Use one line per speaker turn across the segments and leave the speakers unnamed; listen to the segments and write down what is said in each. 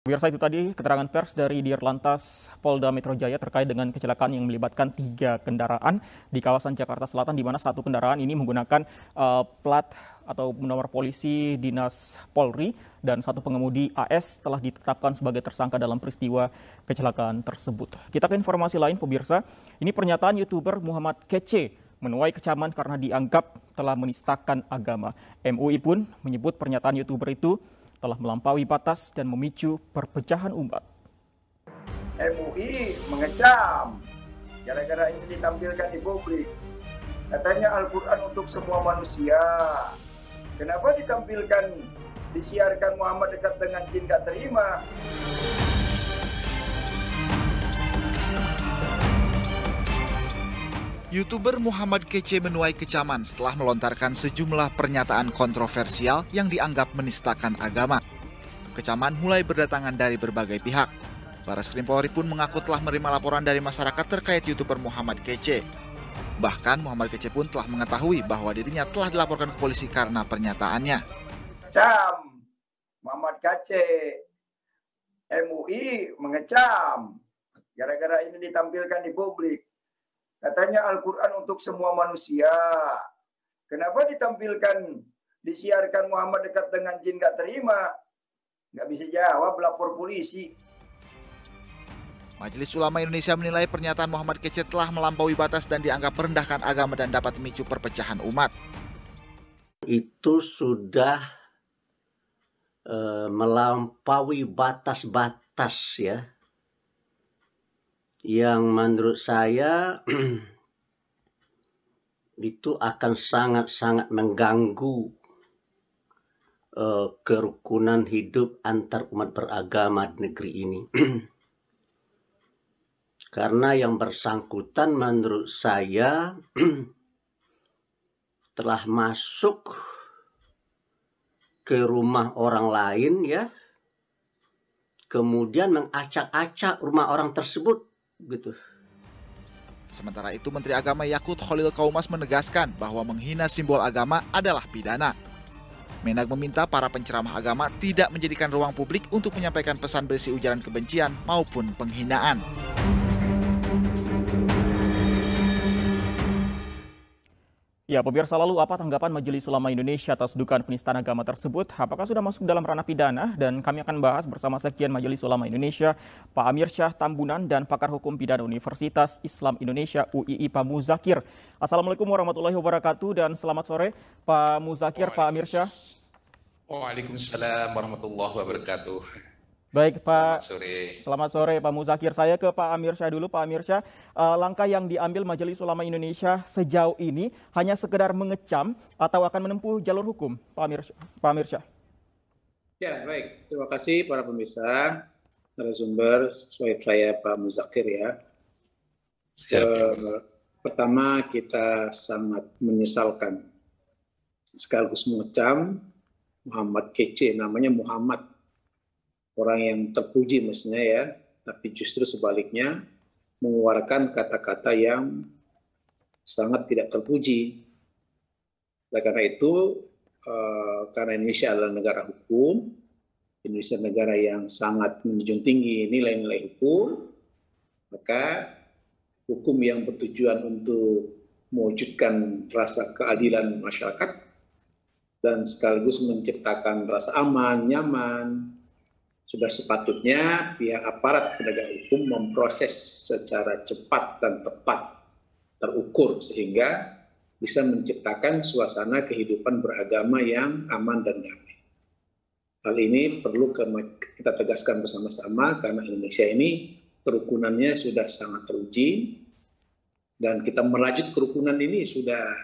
Pemirsa, itu tadi keterangan pers dari Dirlantas Polda Metro Jaya terkait dengan kecelakaan yang melibatkan 3 kendaraan di kawasan Jakarta Selatan, di mana satu kendaraan ini menggunakan plat atau nomor polisi Dinas Polri, dan satu pengemudi AS telah ditetapkan sebagai tersangka dalam peristiwa kecelakaan tersebut. Kita ke informasi lain, pemirsa. Ini pernyataan YouTuber Muhammad Kece menuai kecaman karena dianggap telah menistakan agama. MUI pun menyebut pernyataan YouTuber itu telah melampaui batas dan memicu perpecahan umat.
MUI mengecam gara-gara ini ditampilkan di publik. Katanya Al-Quran untuk semua manusia. Kenapa ditampilkan, disiarkan Muhammad dekat dengan jin gak terima?
YouTuber Muhammad Kece menuai kecaman setelah melontarkan sejumlah pernyataan kontroversial yang dianggap menistakan agama. Kecaman mulai berdatangan dari berbagai pihak. Bareskrim Polri pun mengaku telah menerima laporan dari masyarakat terkait YouTuber Muhammad Kece. Bahkan Muhammad Kece pun telah mengetahui bahwa dirinya telah dilaporkan ke polisi karena pernyataannya.
Cam Muhammad Kece, MUI mengecam gara-gara ini ditampilkan di publik. Katanya Al-Quran untuk semua manusia. Kenapa ditampilkan, disiarkan Muhammad dekat dengan jin gak terima? Gak bisa jawab, lapor polisi.
Majelis Ulama Indonesia menilai pernyataan Muhammad Kece telah melampaui batas dan dianggap merendahkan agama dan dapat memicu perpecahan umat.
Itu sudah melampaui batas-batas ya, yang menurut saya itu akan sangat-sangat mengganggu kerukunan hidup antar umat beragama di negeri ini. Karena yang bersangkutan menurut saya telah masuk ke rumah orang lain ya, kemudian mengacak-acak rumah orang tersebut gitu.
Sementara itu, Menteri Agama Yakut Khalil Qaumas menegaskan bahwa menghina simbol agama adalah pidana. Menag meminta para penceramah agama tidak menjadikan ruang publik untuk menyampaikan pesan berisi ujaran kebencian maupun penghinaan.
Ya, pemirsa, lalu apa tanggapan Majelis Ulama Indonesia atas dugaan penistaan agama tersebut? Apakah sudah masuk dalam ranah pidana? Dan kami akan bahas bersama Sekjen Majelis Ulama Indonesia, Pak Amir Syah Tambunan, dan pakar hukum pidana Universitas Islam Indonesia UII, Pak Muzakir. Assalamualaikum warahmatullahi wabarakatuh dan selamat sore Pak Muzakir, Pak Amir Syah.
Waalaikumsalam warahmatullahi wabarakatuh.
Baik Pak,
Selamat sore.
selamat sore Pak Muzakir. Saya ke Pak Amir Syah dulu. Pak Amir Syah, langkah yang diambil Majelis Ulama Indonesia sejauh ini hanya sekedar mengecam atau akan menempuh jalur hukum, Pak Amir Syah?
Ya, baik. Terima kasih para pemirsa, narasumber, saya Pak Muzakir ya. Pertama, kita sangat menyesalkan sekaligus mengecam Muhammad Kece, namanya Muhammad. Orang yang terpuji mestinya ya, tapi justru sebaliknya mengeluarkan kata-kata yang sangat tidak terpuji. Oleh karena itu, karena Indonesia adalah negara hukum, Indonesia negara yang sangat menjunjung tinggi nilai-nilai hukum, maka hukum yang bertujuan untuk mewujudkan rasa keadilan masyarakat dan sekaligus menciptakan rasa aman, nyaman, sudah sepatutnya pihak aparat penegak hukum memproses secara cepat dan tepat, terukur, sehingga bisa menciptakan suasana kehidupan beragama yang aman dan damai. Hal ini perlu kita tegaskan bersama-sama karena Indonesia ini kerukunannya sudah sangat teruji, dan kita merajut kerukunan ini sudah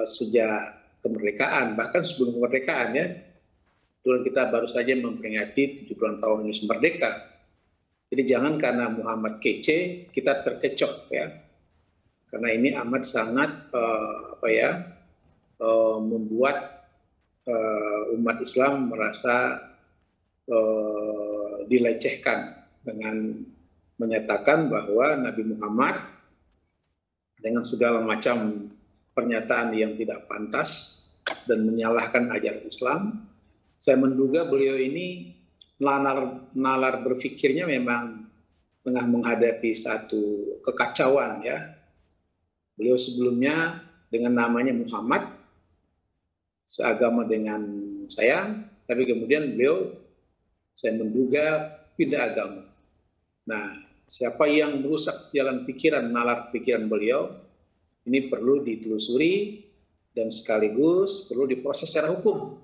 sejak kemerdekaan, bahkan sebelum kemerdekaan ya. Kebetulan kita baru saja memperingati 70 tahun Indonesia merdeka. Jadi jangan karena Muhammad Kece kita terkecoh ya. Karena ini amat sangat membuat umat Islam merasa dilecehkan dengan menyatakan bahwa Nabi Muhammad dengan segala macam pernyataan yang tidak pantas dan menyalahkan ajaran Islam. Saya menduga beliau ini nalar berpikirnya memang tengah menghadapi satu kekacauan ya. Beliau sebelumnya dengan namanya Muhammad, seagama dengan saya, tapi kemudian beliau, saya menduga, pindah agama. Nah, siapa yang merusak jalan pikiran, nalar pikiran beliau, ini perlu ditelusuri dan sekaligus perlu diproses secara hukum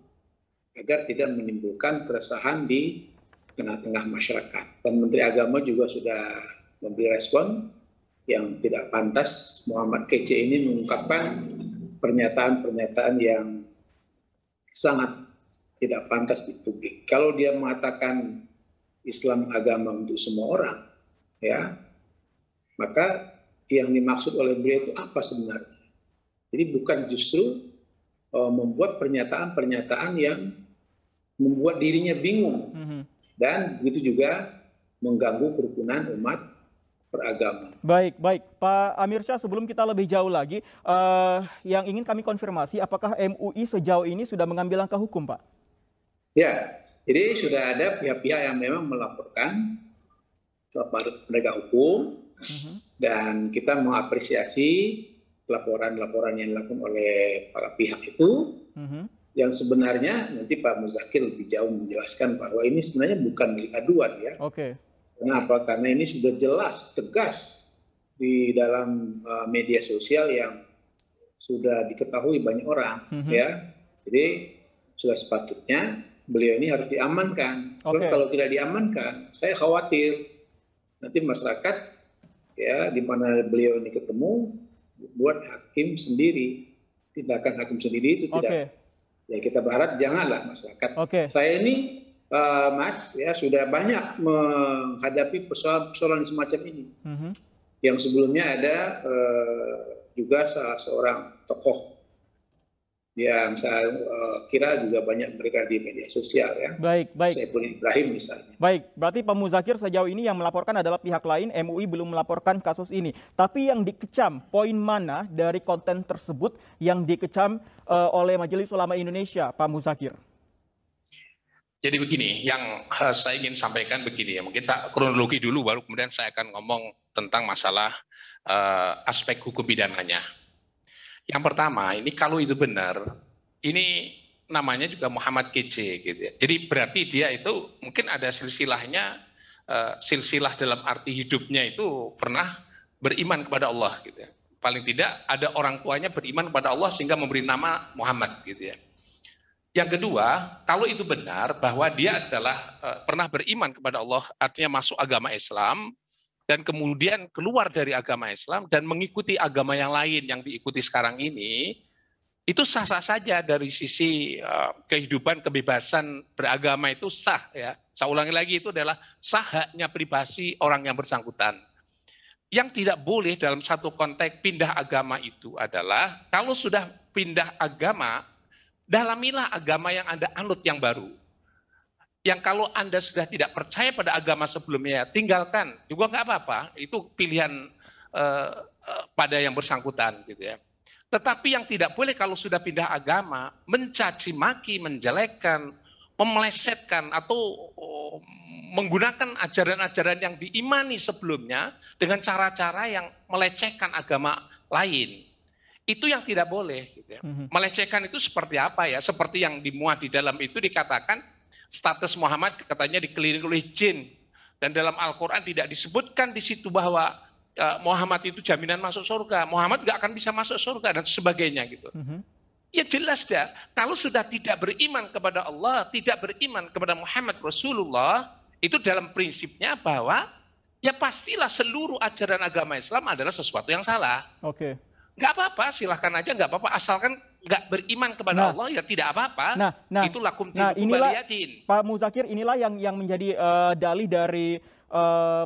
agar tidak menimbulkan keresahan di tengah-tengah masyarakat. Dan Menteri Agama juga sudah memberi respon yang tidak pantas. Muhammad Kece ini mengungkapkan pernyataan-pernyataan yang sangat tidak pantas di publik. Kalau dia mengatakan Islam agama untuk semua orang, ya, maka yang dimaksud oleh beliau itu apa sebenarnya? Jadi bukan justru membuat pernyataan-pernyataan yang membuat dirinya bingung dan begitu juga mengganggu kerukunan umat beragama.
Baik, Pak Amir Syah, sebelum kita lebih jauh lagi, yang ingin kami konfirmasi, apakah MUI sejauh ini sudah mengambil langkah hukum, Pak?
Ya, jadi sudah ada pihak-pihak yang memang melaporkan kepada penegak hukum, dan kita mengapresiasi laporan-laporan yang dilakukan oleh para pihak itu, yang sebenarnya nanti Pak Muzakir lebih jauh menjelaskan bahwa ini sebenarnya bukan delik aduan ya. Kenapa? Karena ini sudah jelas, tegas di dalam media sosial yang sudah diketahui banyak orang ya. Jadi sudah sepatutnya beliau ini harus diamankan. Sebab kalau tidak diamankan, saya khawatir nanti masyarakat ya di mana beliau ini ketemu buat hakim sendiri, tindakan hakim sendiri itu tidak. Ya kita berharap janganlah masyarakat. Saya ini Mas ya sudah banyak menghadapi persoalan semacam ini. Yang sebelumnya ada juga salah seorang tokoh yang saya kira juga banyak mereka di media sosial ya.
Baik.
Saiful Ibrahim misalnya.
Baik, berarti Pak Muzakir sejauh ini yang melaporkan adalah pihak lain, MUI belum melaporkan kasus ini. Tapi yang dikecam, poin mana dari konten tersebut yang dikecam oleh Majelis Ulama Indonesia, Pak Muzakir?
Jadi begini, yang saya ingin sampaikan begini ya, mungkin tak kronologi dulu baru kemudian saya akan ngomong tentang masalah aspek hukum pidananya. Yang pertama, ini kalau itu benar, ini namanya juga Muhammad Kece gitu ya. Jadi berarti dia itu mungkin ada silsilahnya, silsilah dalam arti hidupnya itu pernah beriman kepada Allah gitu ya. Paling tidak ada orang tuanya beriman kepada Allah sehingga memberi nama Muhammad gitu ya. Yang kedua, kalau itu benar bahwa dia adalah pernah beriman kepada Allah, artinya masuk agama Islam, dan kemudian keluar dari agama Islam dan mengikuti agama yang lain yang diikuti sekarang ini, itu sah-sah saja dari sisi kehidupan kebebasan beragama itu sah ya. Saya ulangi lagi, itu adalah sah haknya privasi orang yang bersangkutan. Yang tidak boleh dalam satu konteks pindah agama itu adalah kalau sudah pindah agama, dalamilah agama yang Anda anut yang baru. Yang kalau Anda sudah tidak percaya pada agama sebelumnya, tinggalkan. Juga nggak apa-apa, itu pilihan pada yang bersangkutan gitu ya. Tetapi yang tidak boleh kalau sudah pindah agama, mencaci maki, menjelekkan, memelesetkan, atau menggunakan ajaran-ajaran yang diimani sebelumnya dengan cara-cara yang melecehkan agama lain. Itu yang tidak boleh. Gitu ya. Melecehkan itu seperti apa ya? Seperti yang dimuat di dalam itu dikatakan, status Muhammad katanya dikelilingi oleh jin, dan dalam Al-Quran tidak disebutkan di situ bahwa Muhammad itu jaminan masuk surga. Muhammad nggak akan bisa masuk surga dan sebagainya gitu. Ya jelas dah, kalau sudah tidak beriman kepada Allah, tidak beriman kepada Muhammad Rasulullah, itu dalam prinsipnya bahwa ya pastilah seluruh ajaran agama Islam adalah sesuatu yang salah. Nggak apa-apa, silahkan aja, nggak apa-apa, asalkan nggak beriman kepada Allah ya tidak apa-apa. Itulah
inilah Pak Muzakir, inilah yang menjadi dalih dari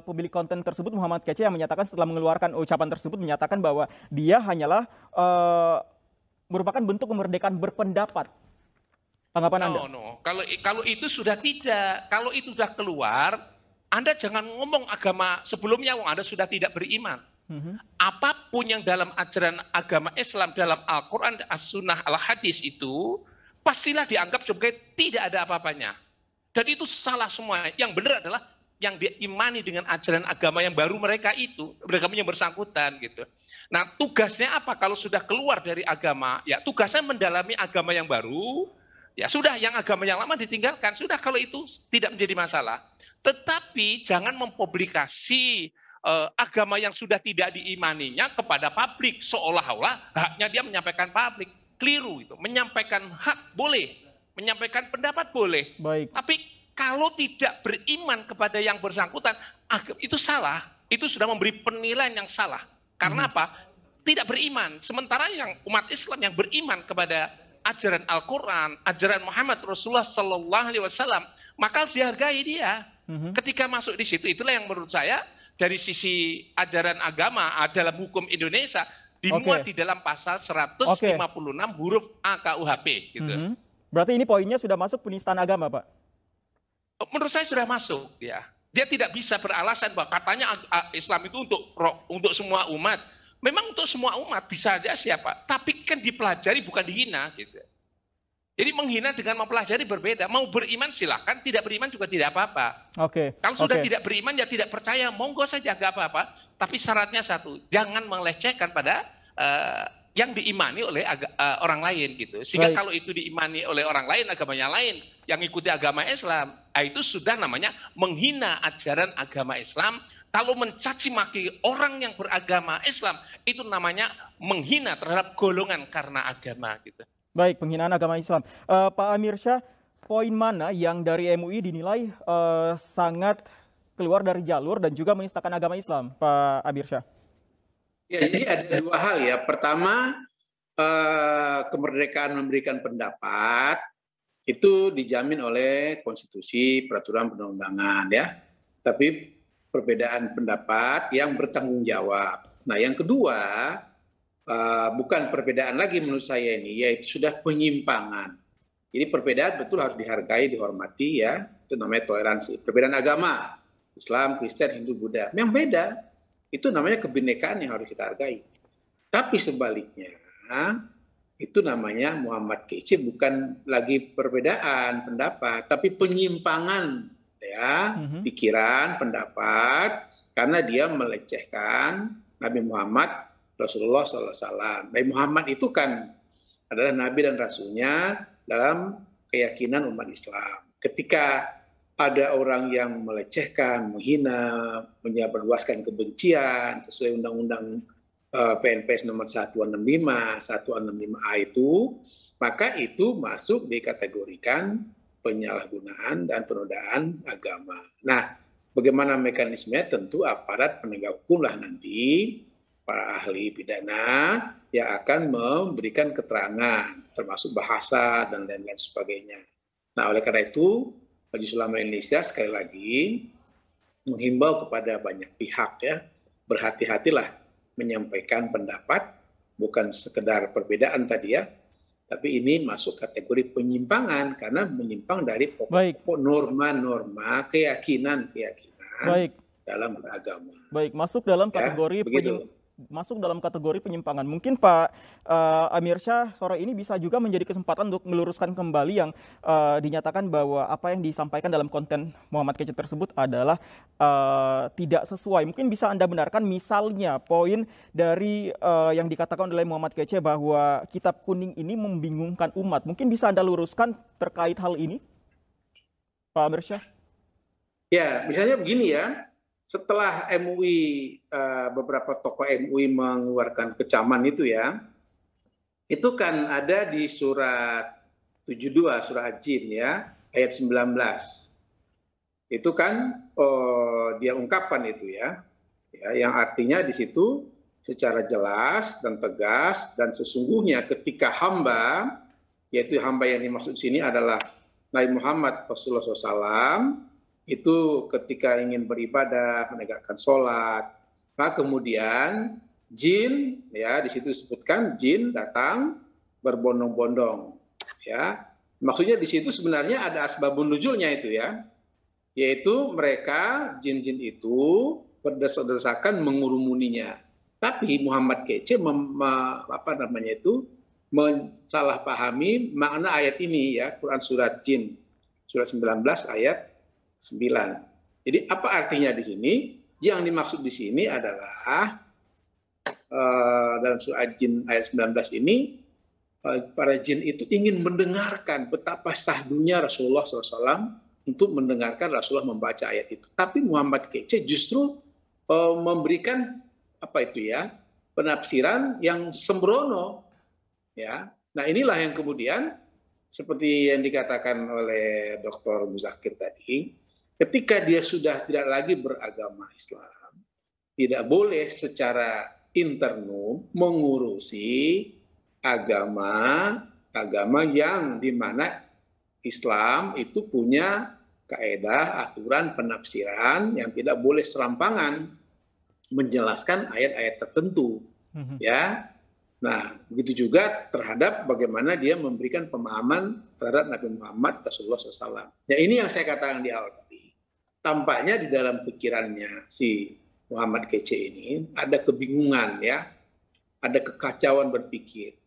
pemilik konten tersebut, Muhammad Kece, yang menyatakan setelah mengeluarkan ucapan tersebut menyatakan bahwa dia hanyalah merupakan bentuk kemerdekaan berpendapat. Tanggapan Anda?
Kalau itu sudah tidak, kalau itu sudah keluar, Anda jangan ngomong agama sebelumnya, Anda sudah tidak beriman. Apapun yang dalam ajaran agama Islam, dalam Al-Quran, As-Sunnah, Al-Hadis itu, pastilah dianggap sebagai tidak ada apa-apanya. Dan itu salah semua. Yang benar adalah yang diimani dengan ajaran agama yang baru mereka yang bersangkutan gitu. Nah, tugasnya apa kalau sudah keluar dari agama? Ya, tugasnya mendalami agama yang baru. Ya sudah, yang agama yang lama ditinggalkan. Sudah, kalau itu tidak menjadi masalah. Tetapi jangan mempublikasi agama yang sudah tidak diimaninya kepada publik, seolah-olah haknya dia menyampaikan publik. Keliru itu. Menyampaikan hak boleh, menyampaikan pendapat boleh.
Baik.
Tapi kalau tidak beriman kepada yang bersangkutan, itu salah. Itu sudah memberi penilaian yang salah. Karena apa? Tidak beriman. Sementara yang umat Islam yang beriman kepada ajaran Al-Quran, ajaran Muhammad Rasulullah Sallallahu Alaihi Wasallam, maka harus dihargai dia. Ketika masuk di situ, itulah yang menurut saya dari sisi ajaran agama dalam hukum Indonesia dimuat di dalam pasal 156 huruf A KUHP. Gitu.
Berarti ini poinnya sudah masuk penistaan agama, Pak?
Menurut saya sudah masuk, ya. Dia tidak bisa beralasan bahwa katanya Islam itu untuk semua umat. Memang untuk semua umat bisa aja siapa, tapi kan dipelajari bukan dihina, gitu. Jadi menghina dengan mempelajari berbeda. Mau beriman silahkan, tidak beriman juga tidak apa-apa. Kalau sudah tidak beriman ya tidak percaya, monggo saja nggak apa-apa. Tapi syaratnya satu, jangan melecehkan pada yang diimani oleh orang lain gitu. Sehingga kalau itu diimani oleh orang lain, agamanya lain, yang ikuti agama Islam, itu sudah namanya menghina ajaran agama Islam. Kalau mencaci maki orang yang beragama Islam, itu namanya menghina terhadap golongan karena agama gitu.
Baik, penghinaan agama Islam. Pak Amir Syah, poin mana yang dari MUI dinilai sangat keluar dari jalur dan juga menistakan agama Islam, Pak Amir Syah?
Ya, jadi ada dua hal ya. Pertama, kemerdekaan memberikan pendapat itu dijamin oleh konstitusi, peraturan perundang-undangan ya. Tapi perbedaan pendapat yang bertanggung jawab. Nah, yang kedua, bukan perbedaan lagi menurut saya ini, yaitu sudah penyimpangan. Jadi perbedaan betul harus dihargai, dihormati ya. Itu namanya toleransi. Perbedaan agama, Islam, Kristen, Hindu, Buddha, memang beda. Itu namanya kebinekaan yang harus kita hargai. Tapi sebaliknya, itu namanya Muhammad Kece bukan lagi perbedaan pendapat, tapi penyimpangan ya, pikiran, pendapat, karena dia melecehkan Nabi Muhammad Rasulullah SAW. Nabi Muhammad itu kan adalah Nabi dan Rasulnya dalam keyakinan umat Islam. Ketika ada orang yang melecehkan, menghina, menyebarluaskan kebencian sesuai Undang-Undang PNPS nomor 165, 165A itu, maka itu masuk dikategorikan penyalahgunaan dan penodaan agama. Nah, bagaimana mekanismenya? Tentu aparat penegak hukum lah nanti, para ahli pidana yang akan memberikan keterangan, termasuk bahasa dan lain-lain sebagainya. Nah, oleh karena itu, Majelis Ulama Indonesia sekali lagi menghimbau kepada banyak pihak ya, berhati-hatilah menyampaikan pendapat, bukan sekedar perbedaan tadi ya, tapi ini masuk kategori penyimpangan karena menyimpang dari pokok norma-norma keyakinan dalam beragama.
Baik, masuk dalam kategori masuk dalam kategori penyimpangan. Mungkin Pak Amir Syah sore ini bisa juga menjadi kesempatan untuk meluruskan kembali yang dinyatakan bahwa apa yang disampaikan dalam konten Muhammad Kece tersebut adalah tidak sesuai. Mungkin bisa Anda benarkan misalnya poin dari yang dikatakan oleh Muhammad Kece bahwa kitab kuning ini membingungkan umat. Mungkin bisa Anda luruskan terkait hal ini, Pak Amir Syah?
Ya, misalnya begini ya. Setelah MUI, beberapa tokoh MUI mengeluarkan kecaman itu ya, itu kan ada di surat 72, surat Jin ya, ayat 19. Itu kan dia ungkapkan itu ya, yang artinya di situ secara jelas dan tegas, dan sesungguhnya ketika hamba, yaitu hamba yang dimaksud sini adalah Nabi Muhammad Rasulullah SAW, itu ketika ingin beribadah, menegakkan sholat, maka kemudian jin, ya di situ disebutkan jin datang berbondong-bondong, ya maksudnya di situ sebenarnya ada asbabun nuzulnya itu ya, yaitu mereka jin-jin itu berdesak-desakan mengurumuninya. Tapi Muhammad Kece mensalahpahami makna ayat ini ya, Quran surat Jin Surat 19 ayat 9. Jadi apa artinya di sini? Yang dimaksud di sini adalah dalam surat Jin ayat 19 ini, para jin itu ingin mendengarkan betapa sahdunya Rasulullah SAW untuk mendengarkan Rasulullah membaca ayat itu. Tapi Muhammad Kece justru memberikan penafsiran yang sembrono, ya. Nah, inilah yang kemudian seperti yang dikatakan oleh Dr. Muzakir tadi, ketika dia sudah tidak lagi beragama Islam, tidak boleh secara internum mengurusi agama yang dimana Islam itu punya kaedah, aturan, penafsiran yang tidak boleh serampangan menjelaskan ayat-ayat tertentu, ya. Nah, begitu juga terhadap bagaimana dia memberikan pemahaman terhadap Nabi Muhammad Rasulullah SAW. Ya, ini yang saya katakan di awal tadi. Tampaknya di dalam pikirannya si Muhammad Kece ini ada kebingungan, ya, ada kekacauan berpikir,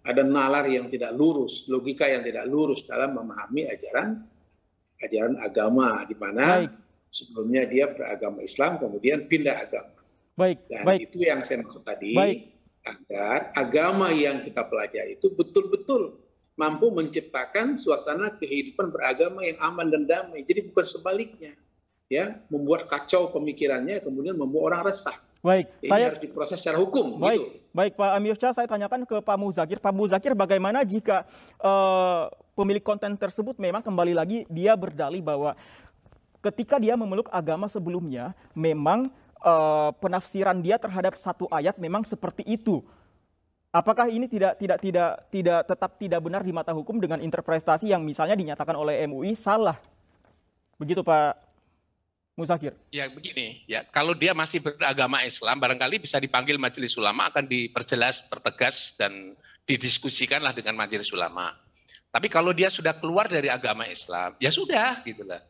ada nalar yang tidak lurus, logika yang tidak lurus dalam memahami ajaran agama, di mana sebelumnya dia beragama Islam, kemudian pindah agama. Dan itu yang saya maksud tadi, agar agama yang kita pelajari itu betul-betul mampu menciptakan suasana kehidupan beragama yang aman dan damai. Jadi bukan sebaliknya, ya, membuat kacau pemikirannya, kemudian membuat orang resah. Ini harus diproses secara hukum.
Baik, Pak Amir Syah, saya tanyakan ke Pak Muzakir. Pak Muzakir, bagaimana jika pemilik konten tersebut memang kembali lagi dia berdalih bahwa ketika dia memeluk agama sebelumnya, memang penafsiran dia terhadap satu ayat memang seperti itu. Apakah ini tetap tidak benar di mata hukum dengan interpretasi yang misalnya dinyatakan oleh MUI salah? Begitu Pak Muzakir.
Ya begini, ya kalau dia masih beragama Islam, barangkali bisa dipanggil majelis ulama, akan diperjelas, pertegas, dan didiskusikanlah dengan majelis ulama. Tapi kalau dia sudah keluar dari agama Islam, ya sudah, gitulah.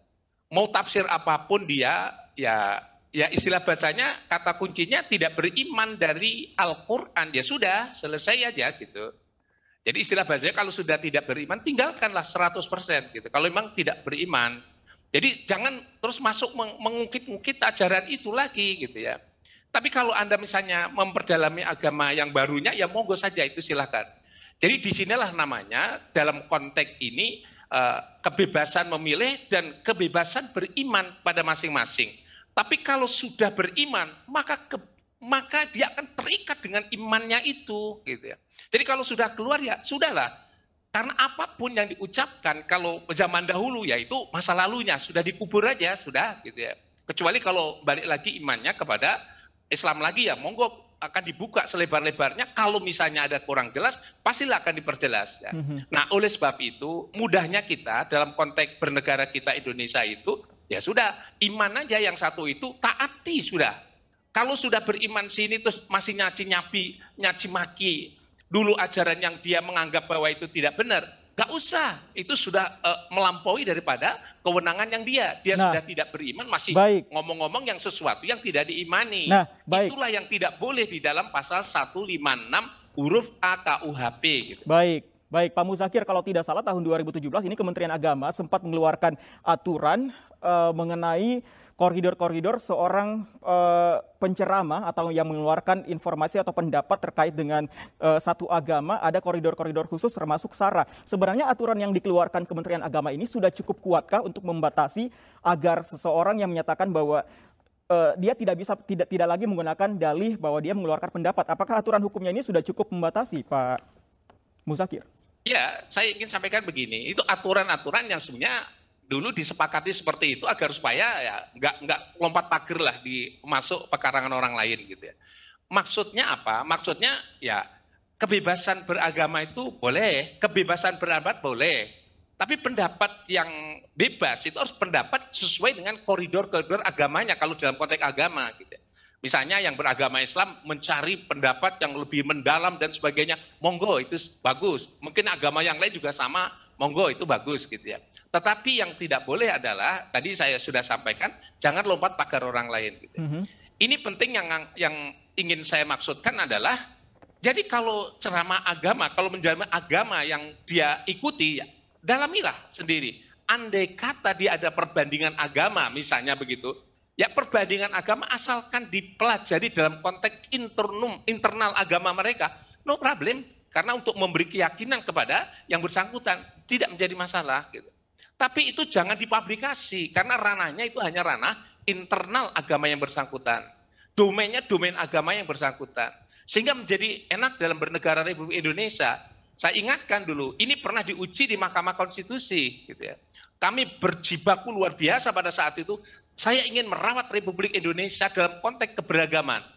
Mau tafsir apapun dia, ya istilah bahasanya, kata kuncinya tidak beriman dari Al-Quran, ya sudah, selesai aja gitu. Jadi istilah bahasanya kalau sudah tidak beriman, tinggalkanlah 100% gitu. Kalau memang tidak beriman. Jadi jangan terus masuk mengungkit-ungkit ajaran itu lagi gitu ya. Tapi kalau Anda misalnya memperdalami agama yang barunya, ya monggo saja, itu silakan. Jadi disinilah namanya dalam konteks ini kebebasan memilih dan kebebasan beriman pada masing-masing. Tapi kalau sudah beriman, maka dia akan terikat dengan imannya itu, gitu ya. Jadi kalau sudah keluar, ya sudahlah. Karena apapun yang diucapkan kalau zaman dahulu, yaitu masa lalunya, sudah dikubur aja, sudah, gitu ya. Kecuali kalau balik lagi imannya kepada Islam lagi, ya monggo akan dibuka selebar-lebarnya. Kalau misalnya ada kurang jelas, pastilah akan diperjelas. Ya. Nah, oleh sebab itu, mudahnya kita dalam konteks bernegara kita Indonesia itu, ya sudah, iman aja yang satu itu, taati sudah. Kalau sudah beriman sini terus masih nyaci maki, dulu ajaran yang dia menganggap bahwa itu tidak benar, gak usah. Itu sudah melampaui daripada kewenangan yang dia sudah tidak beriman, masih ngomong-ngomong yang sesuatu yang tidak diimani. Itulah yang tidak boleh di dalam pasal 156 huruf A KUHP. Gitu.
Baik, Pak Muzakir, kalau tidak salah tahun 2017 ini Kementerian Agama sempat mengeluarkan aturan mengenai koridor-koridor seorang penceramah atau yang mengeluarkan informasi atau pendapat terkait dengan satu agama, ada koridor-koridor khusus termasuk SARA. Sebenarnya aturan yang dikeluarkan Kementerian Agama ini sudah cukup kuatkah untuk membatasi agar seseorang yang menyatakan bahwa dia tidak lagi menggunakan dalih bahwa dia mengeluarkan pendapat? Apakah aturan hukumnya ini sudah cukup membatasi, Pak Muzakir?
Ya, saya ingin sampaikan begini, itu aturan-aturan yang sebenarnya dulu disepakati seperti itu agar supaya ya nggak lompat pagar lah masuk pekarangan orang lain gitu ya. Maksudnya apa? Maksudnya ya kebebasan beragama itu boleh, kebebasan berpendapat boleh. Tapi pendapat yang bebas itu harus pendapat sesuai dengan koridor-koridor agamanya kalau dalam konteks agama gitu ya. Misalnya yang beragama Islam mencari pendapat yang lebih mendalam dan sebagainya, monggo itu bagus. Mungkin agama yang lain juga sama, monggo itu bagus gitu ya. Tetapi yang tidak boleh adalah, tadi saya sudah sampaikan, jangan lompat pagar orang lain. Gitu. Ini penting yang ingin saya maksudkan adalah, jadi kalau ceramah agama, kalau menjalani agama yang dia ikuti, ya, dalamilah sendiri. andai kata dia ada perbandingan agama misalnya begitu, ya perbandingan agama asalkan dipelajari dalam konteks internal agama mereka, no problem. Karena untuk memberi keyakinan kepada yang bersangkutan tidak menjadi masalah. Gitu. Tapi itu jangan dipublikasi karena ranahnya itu hanya ranah internal agama yang bersangkutan. Domainnya domain agama yang bersangkutan. Sehingga menjadi enak dalam bernegara Republik Indonesia. Saya ingatkan dulu, ini pernah diuji di Mahkamah Konstitusi. Gitu ya. Kami berjibaku luar biasa pada saat itu. Saya ingin merawat Republik Indonesia dalam konteks keberagaman.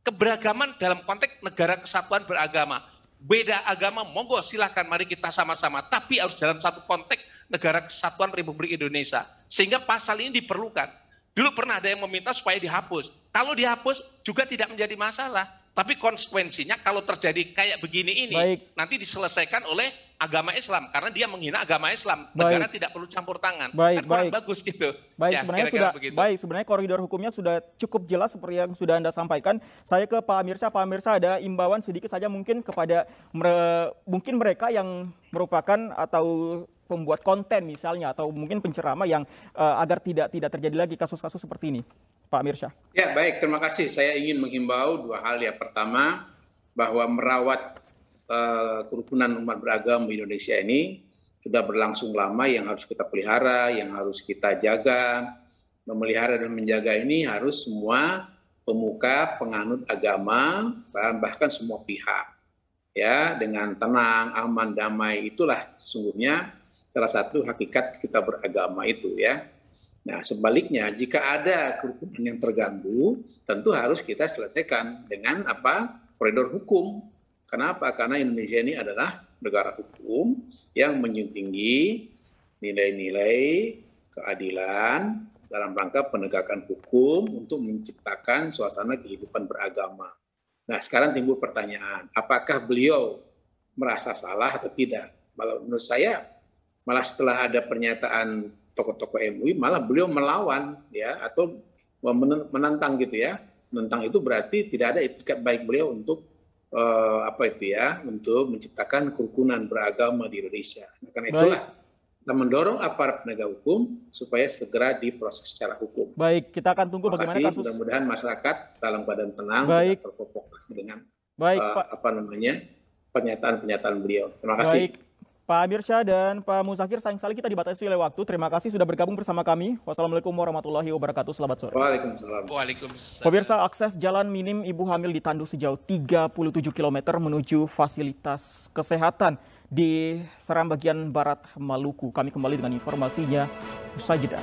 Keberagaman dalam konteks negara kesatuan beragama. Beda agama, monggo silahkan mari kita sama-sama. Tapi harus dalam satu konteks negara kesatuan Republik Indonesia. Sehingga pasal ini diperlukan. Dulu pernah ada yang meminta supaya dihapus. Kalau dihapus juga tidak menjadi masalah. Tapi konsekuensinya kalau terjadi kayak begini ini, nanti diselesaikan oleh agama Islam. Karena dia menghina agama Islam. Negara tidak perlu campur tangan. Kan kurang bagus gitu.
Baik,
ya,
sebenarnya sebenarnya koridor hukumnya sudah cukup jelas seperti yang sudah Anda sampaikan. Saya ke Pak Amirsyah. Pak Amirsyah, ada imbauan sedikit saja mungkin kepada mungkin mereka yang merupakan atau pembuat konten misalnya atau mungkin penceramah yang agar tidak terjadi lagi kasus-kasus seperti ini. Pak Amirsyah.
Ya, baik, terima kasih. Saya ingin menghimbau dua hal. Ya, pertama, bahwa merawat kerukunan umat beragama di Indonesia ini sudah berlangsung lama, yang harus kita pelihara, yang harus kita jaga. Memelihara dan menjaga ini harus semua pemuka, penganut agama, bahkan semua pihak. Ya, dengan tenang, aman, damai, itulah sesungguhnya salah satu hakikat kita beragama itu, ya. Nah, sebaliknya jika ada kerukunan yang terganggu, tentu harus kita selesaikan dengan koridor hukum. Kenapa? Karena Indonesia ini adalah negara hukum yang menjunjung tinggi nilai-nilai keadilan dalam rangka penegakan hukum untuk menciptakan suasana kehidupan beragama. Nah, sekarang timbul pertanyaan, apakah beliau merasa salah atau tidak? Kalau menurut saya, malah setelah ada pernyataan tokoh-tokoh MUI, malah beliau melawan, ya, atau menentang gitu ya. Menentang itu berarti tidak ada etikat baik beliau untuk untuk menciptakan kerukunan beragama di Indonesia. Nah, karena itulah kita mendorong aparat penegak hukum supaya segera diproses secara hukum.
Baik, kita akan tunggu bagaimana kasus.
Mudah-mudahan masyarakat dalam keadaan tenang, tidak terprovokasi dengan pernyataan-pernyataan beliau. Terima kasih.
Baik. Pak Amirsyah dan Pak Muzakir, sayang sekali kita dibatasi oleh waktu. Terima kasih sudah bergabung bersama kami. Wassalamualaikum warahmatullahi wabarakatuh. Selamat sore.
Waalaikumsalam.
Pemirsa, akses jalan minim ibu hamil ditandu sejauh 37 km menuju fasilitas kesehatan di Seram bagian barat Maluku. Kami kembali dengan informasinya usai jeda.